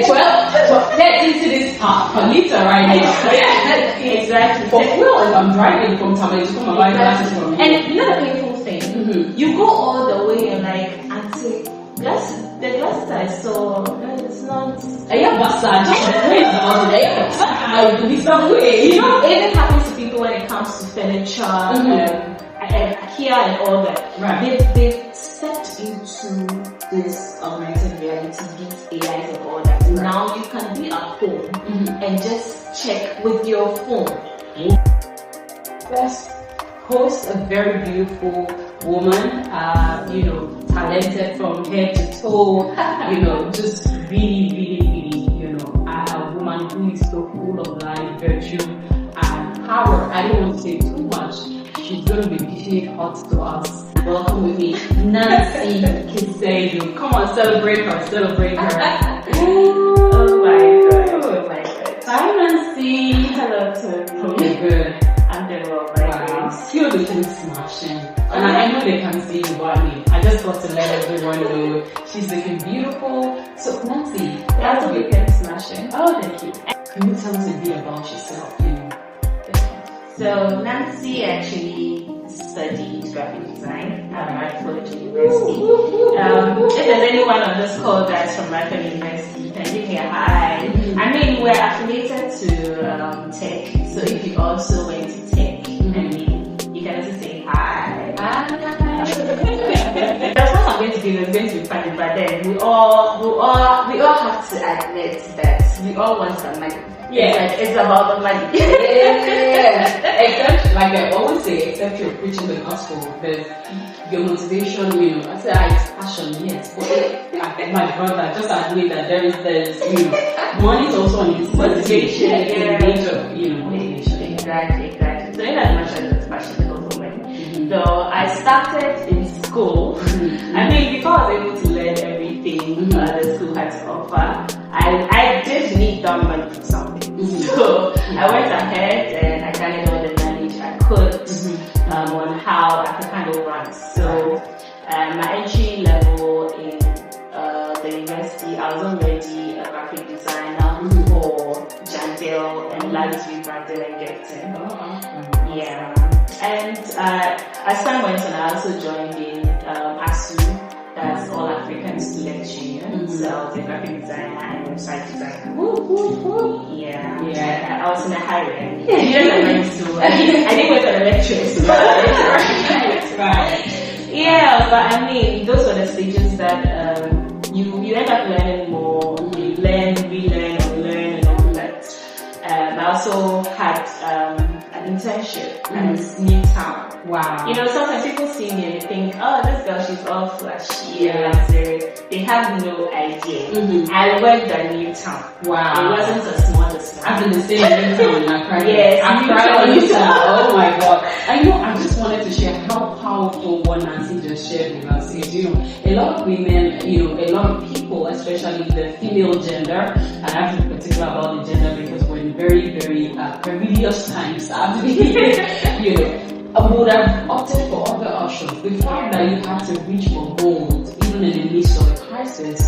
12, get into this per liter right now. Yeah, exactly. For fuel, if I'm driving from Tamale to come and buy glasses from you. And you know the painful thing? You go all the way and like, until the glasses I saw, it's not. Yeah, but just wait about it. I'll do this some way. You know, it happens to people when it comes to furniture, IKEA and all that. Right. They've stepped into this augmented reality, these AIs and all that. Right. Now you can be at home and just check with your phone. First, host a very beautiful woman, talented from head to toe, just really, a woman who is so full of life, virtue, and power. I don't want to say too much. She's going to be dishing it hot to us. Welcome with me, Nancy Kisedu. Come on, celebrate her. Oh my God. Hi, Nancy. Hello, Tobi. Okay, good. I'm doing well, by grace. You're looking smashing. And I know they can see you, but I just got to let everyone know she's looking beautiful. So, Nancy, That's a weekend smashing. oh, thank you. Can you tell us a bit about yourself? So Nancy actually studied graphic design at Radford University. If there's anyone on this call that's from Radford University, can give me a hi. I mean, we're affiliated to tech, so if you also went to tech, you can also say hi. That's what I'm going to do. It's going to be funny, but then we all have to admit that we all want some money. Yeah, it's about the money. Yeah. Except, like I always say, except you're preaching the gospel, but your motivation, I say it's passion, yes. But my brother, just admit that there's money is also an motivation. Motivation. Exactly. So in as much as it's passion for women. So I started in school. I mean, before I was able to learn everything the school had to offer, I did need that money for something. So I went ahead and I gathered all the knowledge I could on how I could handle run. So my entry level in the university, I was already a graphic designer for Jandale and Luxury Brandel and Gifting. Yeah. And as time went on, I also joined in ASU. That's All African Student Union. So I was a graphic designer and website designer. Yeah. I was in a hurry. Years I went to. I didn't went on a lecture. Right. Yeah, but I mean, those were the stages that you end up learning more. You learn, relearn, unlearn, and all that. I also had an internship at Newtown. Wow. Sometimes people see me and they think, oh, this girl, she's all flashy. They have no idea. I worked at Newtown. Wow. It wasn't a small one. I've been the same Newtown in Accra. Yes, I cried on Newtown. Oh my God. I just wanted to share how powerful what Nancy just shared with us is, a lot of women, a lot of people, especially the female gender, and I have to be particular about the gender because we're in very, very perilous times, would have opted for other options. The fact that you have to reach for gold, even in the midst of a crisis,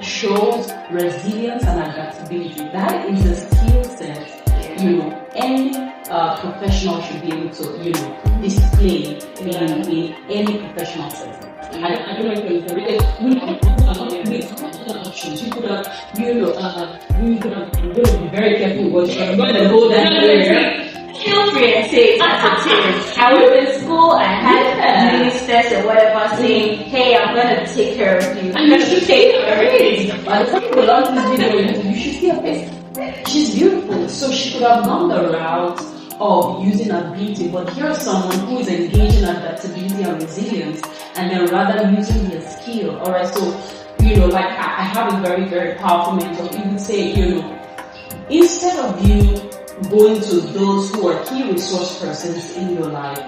shows resilience and adaptability. That is a skill set, any professional should be able to, display in any professional setting. I don't know if you we have options. You could have, we could have, I'm going to be very careful what you're going to go down there. Feel free and say it as it is. I was in school, I had ministers or whatever saying, hey, I'm going to take care of you. And you should take care of it. By the time you launch this video, you should see her face. She's beautiful, so she could have gone the route of using her beauty, but here's someone who is engaging adaptability and resilience, and then rather using their skill. Alright, so, I have a very, very powerful mentor. He would say, instead of you going to those who are key resource persons in your life,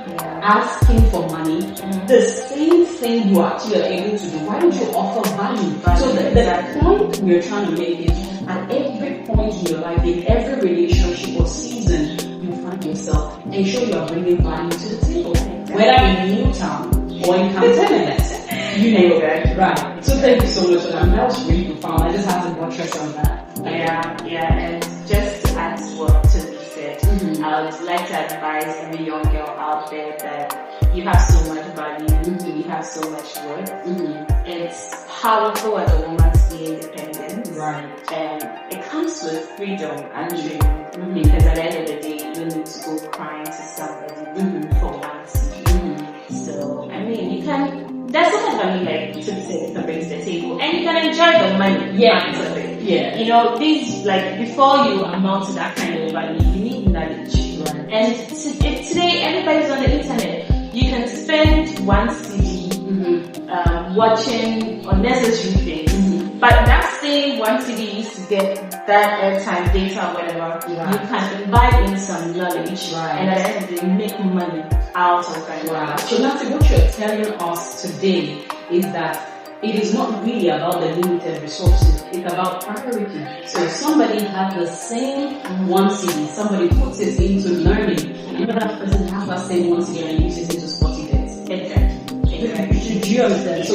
asking for money, the same thing you actually are able to do. Why don't you offer value? So the point we're trying to make is, at every point in your life, in every relationship or season you find yourself, ensure you are bringing value to the table. Whether in Newtown or in Cantonment, You know, Exactly. right. So thank you so much for that. That was really profound. I just had to buttress on that. Yeah, and just to add to what Tobi said, I would like to advise every young girl out there that you have so much value, you have so much worth. It's powerful as a woman to be independent, Right. and it comes with freedom and dream, because at the end of the day, you don't need to go crying to somebody for one seat. So, I mean, you can. There's so much value, like to say, to bring to the table, and you can enjoy the money. Out of it. Yeah. You know, these, like, before you amount to that kind of value, you need knowledge. Right. And today, everybody's on the internet. You can spend one CD watching unnecessary things, but that same one CD used to get that airtime, data, whatever. Right. You can invite in some knowledge, Right. and at the end of the day, make money out of that. Wow. So Nancy, what you're telling us today is that it is not really about the limited resources, it's about priority. So if somebody has the same one CD, somebody puts it into learning, another person has that same one CD and uses it into sporting events. Exactly. Do you understand? So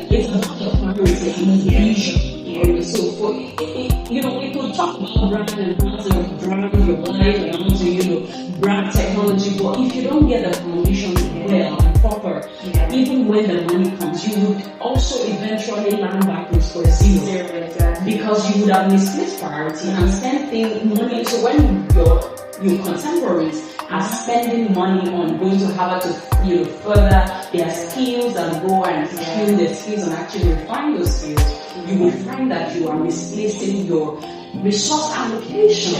it's about the priority and vision. So for we could talk about brand and how to brand your life and how to brand technology, but if you don't get the foundation well and proper, even when the money comes, you would also eventually land backwards for zero, because you would have misplaced priority and spent money. So when your contemporaries are spending money on going to Harvard to further their skills and go and tune their skills and actually refine those skills, you will find that you are misplacing your resource allocation.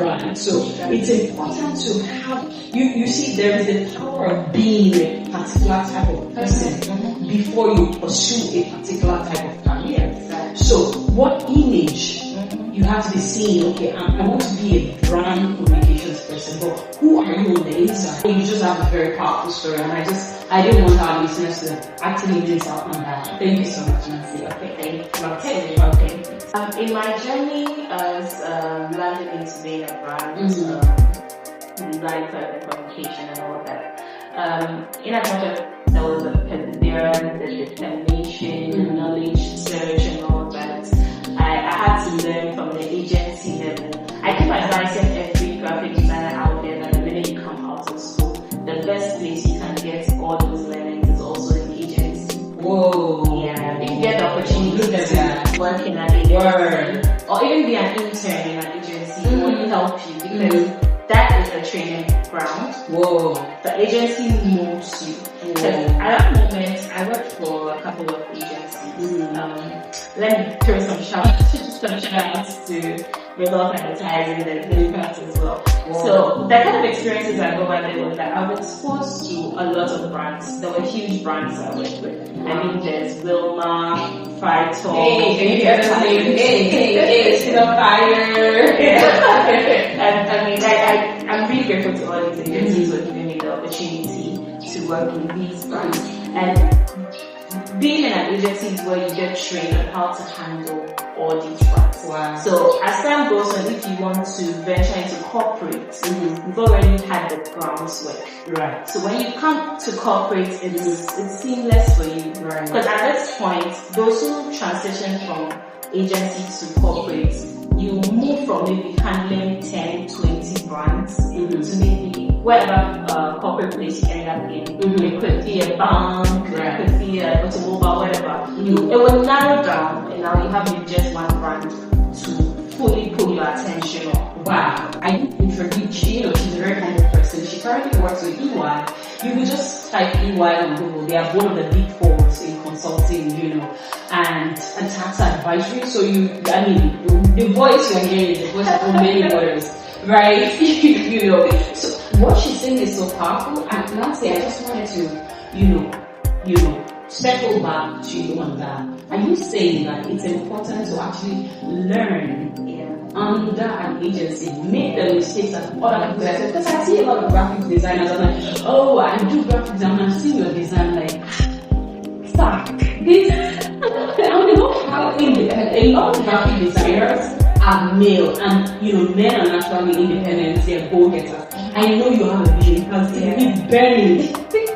Right. So it's important to have you see there is the power of being a particular type of person before you pursue a particular type of career. So what image you have to be seeing, okay, I want to be a brand communications person, but who are you on the inside? You just have a very powerful story, and I didn't want our listeners to actually miss out on that. Thank you so much, Nancy. Okay, thank you. Okay. In my journey as landing into being a brand, like communication and all that, in as much as there was a perseverance, the determination, knowledge, search, and all that, I had to learn from the agency level. I keep advising every graphic designer out there that the minute you come out of school, the best place you can get all those learnings is also in the agency. Whoa. Yeah, if you get the opportunity to work in an agency, or even be an intern in an agency, it will help you, because that is the training ground. Whoa. The agency molds you. At that moment, I worked for a couple of agencies. Let me throw some shout-outs to Result Advertising and Philippines as well. Wow. So the kind of experiences I got by there was that I was exposed to a lot of brands. There were huge brands I worked with. I mean, there's Wilma, Frightalk. It's on fire. And I mean, I'm really grateful to all these agencies for giving me the opportunity to work with these brands. And being in an agency is where you get trained on how to handle all these brands. Wow. So as time goes on, if you want to venture into corporate, you've already had the groundwork. Right. So when you come to corporate, it's seamless for you. Right. Because at this point, those who transition from agency to corporate, you move from maybe handling 10, 20 brands to maybe whatever corporate place you end up in. It could be a bank, it could be an automobile, whatever. It will narrow down, and now you have just one brand to fully pull your attention on. Wow. I didn't introduce she's a very humble person. She currently works with EY. You would just type EY on Google. They are one of the big fours in consulting, and tax advisory. So the voice you're hearing is the voice of many waters, right? So what she's saying is so powerful. And lastly, I just wanted to, circle back to you on that. Are you saying that it's important to actually learn under an agency, make the mistakes that other people have? Because I see a lot of graphic designers, I'm like, oh, I do graphic design, and I've seen your design, like, fuck, this. I don't know how independent. A lot of graphic designers are male, and men are naturally independent, they're go-getters. I know you have a vision because it's burning.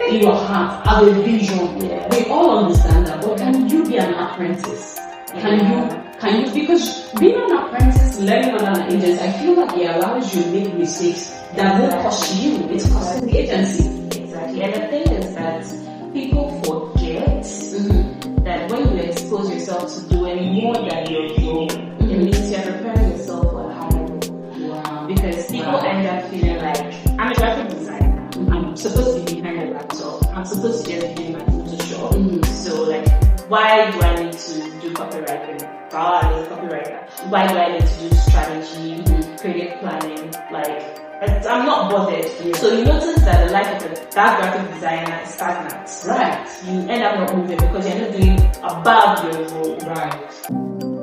in your heart, have a vision. Yeah. We all understand that, but can you be an apprentice? Can you, because being an apprentice, learning under an agency, I feel like it allows you to make mistakes that won't cost you, it's costing the agency. Exactly. And the thing is that people forget that when you expose yourself to doing more than your role, it means you're preparing yourself for a higher role. Wow. Because people end up feeling like, I'm a graphic designer. I'm supposed to be behind the laptop. I'm supposed to just be doing my Photoshop. So like, why do I need to do copywriting? God, I'm a copywriter. Why do I need to do strategy, creative planning? Like, I'm not bothered. Yeah. So you notice that the life of that graphic designer is stagnant. Right. You end up not moving because you're not doing above your role. Right.